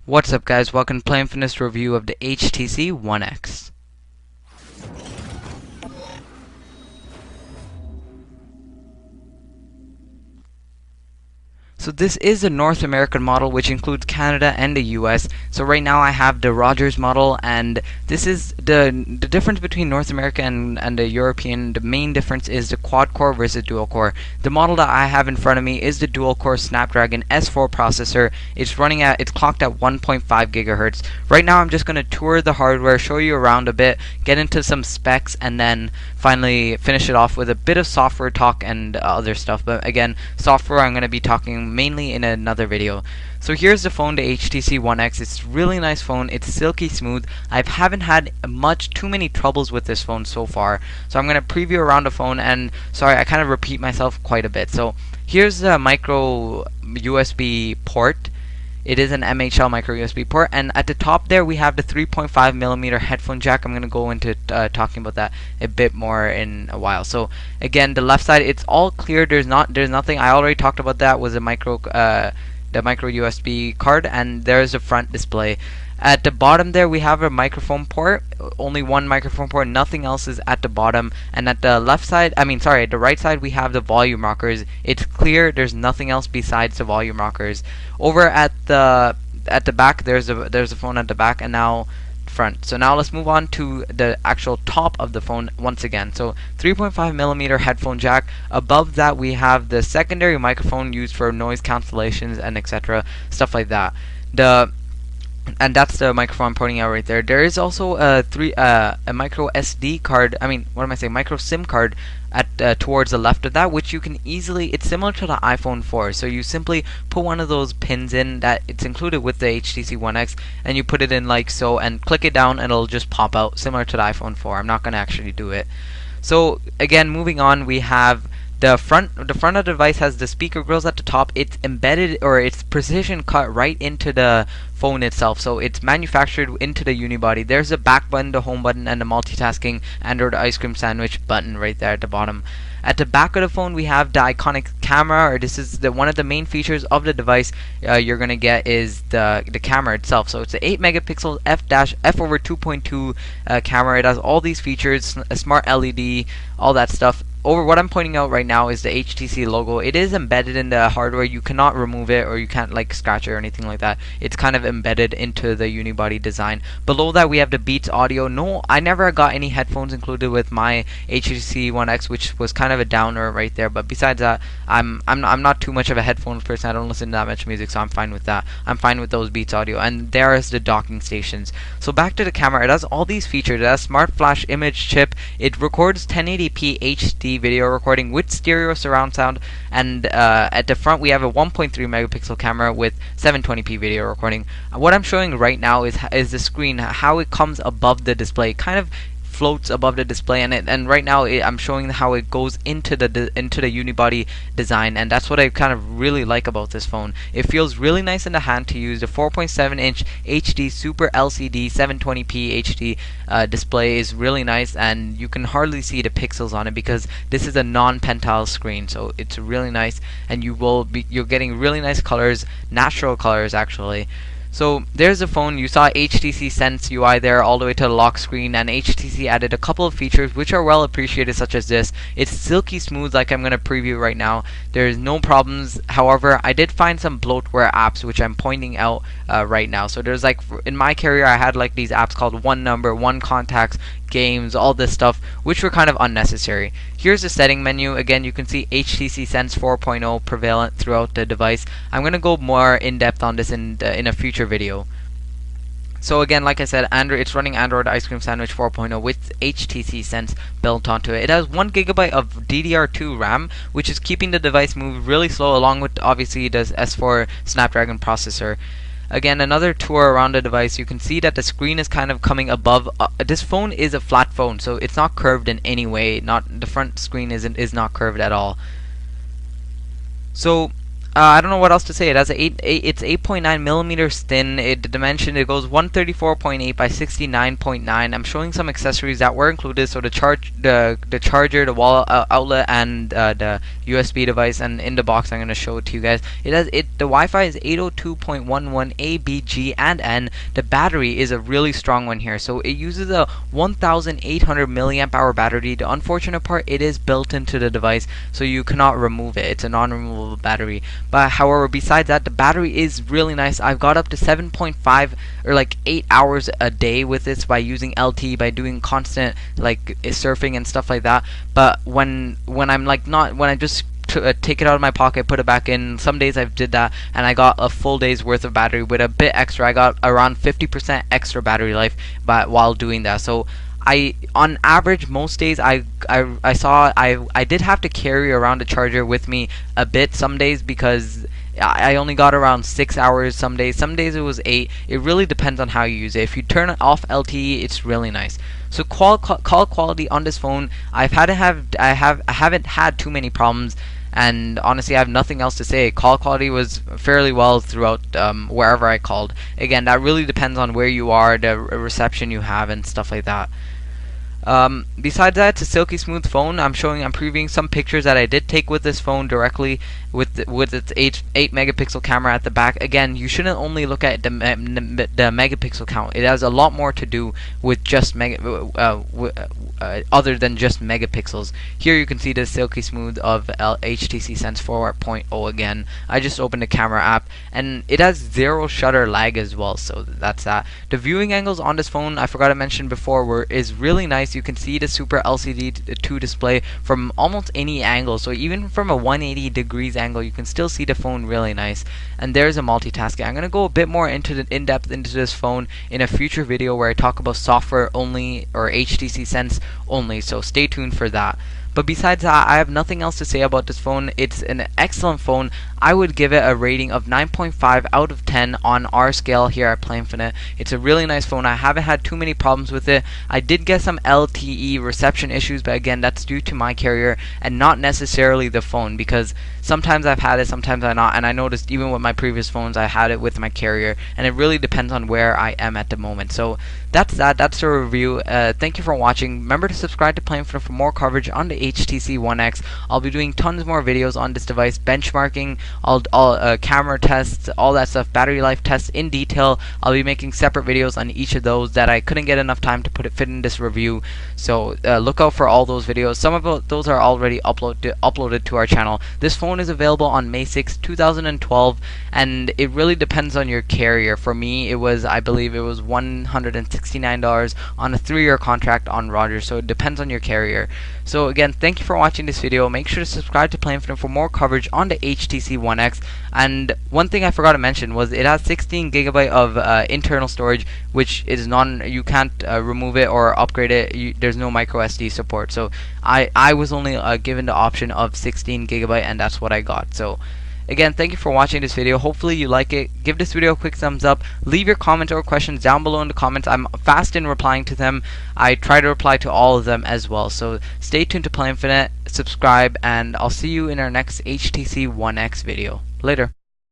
What's up guys, welcome to Play Infinite's review of the HTC One X. So this is a North American model which includes Canada and the US. So right now I have the Rogers model, and this is the difference between North America and the European. The main difference is the quad core versus dual core. The model that I have in front of me is the dual core Snapdragon S4 processor. It's clocked at 1.5 gigahertz. Right now I'm just going to tour the hardware, show you around a bit, get into some specs, and then finally finish it off with a bit of software talk and other stuff. But again, software I'm going to be talking mainly in another video. So here's the phone, the HTC One X. It's a really nice phone. It's silky smooth. I haven't had too many troubles with this phone so far. So I'm going to preview around the phone, and sorry, I kind of repeat myself quite a bit. So here's the micro USB port. It is an MHL micro USB port, and at the top there we have the 3.5mm headphone jack. I'm going to go into talking about that a bit more in a while. So again, the left side, it's all clear. There's nothing. I already talked about that. Was a micro USB card, and there's a front display. At the bottom there we have a microphone port, only one microphone port, nothing else is at the bottom. And at the left side, at the right side, we have the volume rockers. It's clear, there's nothing else besides the volume rockers. Over at the back, there's a phone at the back, and now front. So now let's move on to the actual top of the phone once again. So 3.5mm headphone jack. Above that we have the secondary microphone used for noise cancellations and etc. stuff like that. And that's the microphone I'm pointing out right there. There is also a micro SD card. Micro SIM card at towards the left of that, which you can easily. It's similar to the iPhone 4. So you simply put one of those pins in that it's included with the HTC One X, and you put it in like so, and click it down, and it'll just pop out, similar to the iPhone 4. I'm not going to actually do it. So again, moving on, we have the front of the device has the speaker grills at the top. It's embedded, or it's precision cut right into the phone itself. So it's manufactured into the unibody. There's a back button, the home button, and the multitasking Android ice cream sandwich button right there at the bottom. At the back of the phone we have the iconic camera, or this is one of the main features of the device. You're gonna get is the camera itself. So it's an 8 megapixel f/2.2 camera. It has all these features, a smart LED, all that stuff. Over what I'm pointing out right now is the HTC logo. It is embedded in the hardware. You cannot remove it, or you can't like scratch it or anything like that. It's kind of embedded into the unibody design. Below that we have the Beats audio. No, I never got any headphones included with my HTC One X, which was kind of a downer right there. But besides that, I'm not too much of a headphones person. I don't listen to that much music, so I'm fine with that. I'm fine with those Beats audio. And there is the docking stations. So back to the camera. It has all these features. It has smart flash image chip. It records 1080p HD video recording with stereo surround sound, and at the front we have a 1.3 megapixel camera with 720p video recording. What I'm showing right now is the screen, how it comes above the display. It kind of floats above the display, and right now I'm showing how it goes into the unibody design, and that's what I kind of really like about this phone. It feels really nice in the hand to use. The 4.7-inch HD Super LCD 720p HD display is really nice, and you can hardly see the pixels on it because this is a non-pentile screen. So it's really nice, and you're getting really nice colors, natural colors actually. So there's the phone. You saw HTC Sense UI there all the way to the lock screen, and HTC added a couple of features which are well appreciated, such as this. It's silky smooth, like I'm going to preview right now. There's no problems. However, I did find some bloatware apps which I'm pointing out right now. So there's like, in my carrier I had like these apps called One Number, One Contacts, games, all this stuff, which were kind of unnecessary. Here's the setting menu. Again, you can see HTC Sense 4.0 prevalent throughout the device. I'm going to go more in depth on this in a future video. So again, like I said, it's running Android Ice Cream Sandwich 4.0 with HTC Sense built onto it. It has 1 GB of DDR2 RAM, which is keeping the device move really slow, along with obviously the S4 Snapdragon processor. Again, another tour around the device. You can see that the screen is kind of coming above. This phone is a flat phone, so it's not curved in any way. The front screen is not curved at all. So I don't know what else to say. It has it's 8.9 millimeters thin. The dimension, it goes 134.8 by 69.9. I'm showing some accessories that were included. So the charger, the wall outlet, and the USB device. And in the box, I'm gonna show it to you guys. The Wi-Fi is 802.11 A, B, G, and N. The battery is a really strong one here. So it uses a 1,800 milliamp hour battery. The unfortunate part, it is built into the device, so you cannot remove it. It's a non-removable battery. But however, besides that, the battery is really nice. I've got up to 7.5 or like 8 hours a day with this by using LTE, by doing constant like surfing and stuff like that. But when I'm like not when I just take it out of my pocket, put it back in. Some days I did that, and I got a full day's worth of battery with a bit extra. I got around 50% extra battery life, but while doing that, so on average, most days I did have to carry around a charger with me a bit some days because I only got around 6 hours some days it was 8. It really depends on how you use it. If you turn off LTE, it's really nice. So call quality on this phone, I haven't had too many problems, and honestly I have nothing else to say. Call quality was fairly well throughout wherever I called. Again, that really depends on where you are, the reception you have, and stuff like that. Besides that, it's a silky smooth phone. I'm previewing some pictures that I did take with this phone directly with its 8 megapixel camera at the back. Again, you shouldn't only look at the megapixel count. It has a lot more to do with just other than just megapixels. Here you can see the silky smooth of HTC Sense 4.0 again. I just opened the camera app, and it has 0 shutter lag as well, so that's that. The viewing angles on this phone, I forgot to mention before, is really nice. You can see the Super LCD 2 display from almost any angle, so even from a 180 degrees angle you can still see the phone really nice. And there's a multitasking. I'm going to go a bit more in depth into this phone in a future video where I talk about software only or HTC Sense only, so stay tuned for that. But besides that, I have nothing else to say about this phone. It's an excellent phone. I would give it a rating of 9.5 out of 10 on our scale here at Play Infinite. It's a really nice phone. I haven't had too many problems with it. I did get some LTE reception issues, but again, that's due to my carrier and not necessarily the phone, because sometimes I've had it, sometimes I not, and I noticed even with my previous phones I had it with my carrier, and it really depends on where I am at the moment. So that's the review. Thank you for watching. Remember to subscribe to Play Infinite for more coverage on the HTC One X. I'll be doing tons more videos on this device, benchmarking, all camera tests, all that stuff, battery life tests in detail. I'll be making separate videos on each of those that I couldn't get enough time to fit in this review. So look out for all those videos. Some of those are already uploaded to our channel. This phone is available on May 6, 2012, and it really depends on your carrier. For me, I believe it was $169 on a 3-year contract on Rogers, so it depends on your carrier. So again, thank you for watching this video. Make sure to subscribe to Play Infinite for more coverage on the HTC One X. And one thing I forgot to mention was it has 16 gigabyte of internal storage, which is you can't remove it or upgrade it. There's no micro SD support. So I was only given the option of 16 gigabyte, and that's what I got. So again, thank you for watching this video. Hopefully you like it. Give this video a quick thumbs up. Leave your comments or questions down below in the comments. I'm fast in replying to them. I try to reply to all of them as well. So stay tuned to Play Infinite, subscribe, and I'll see you in our next HTC One X video. Later.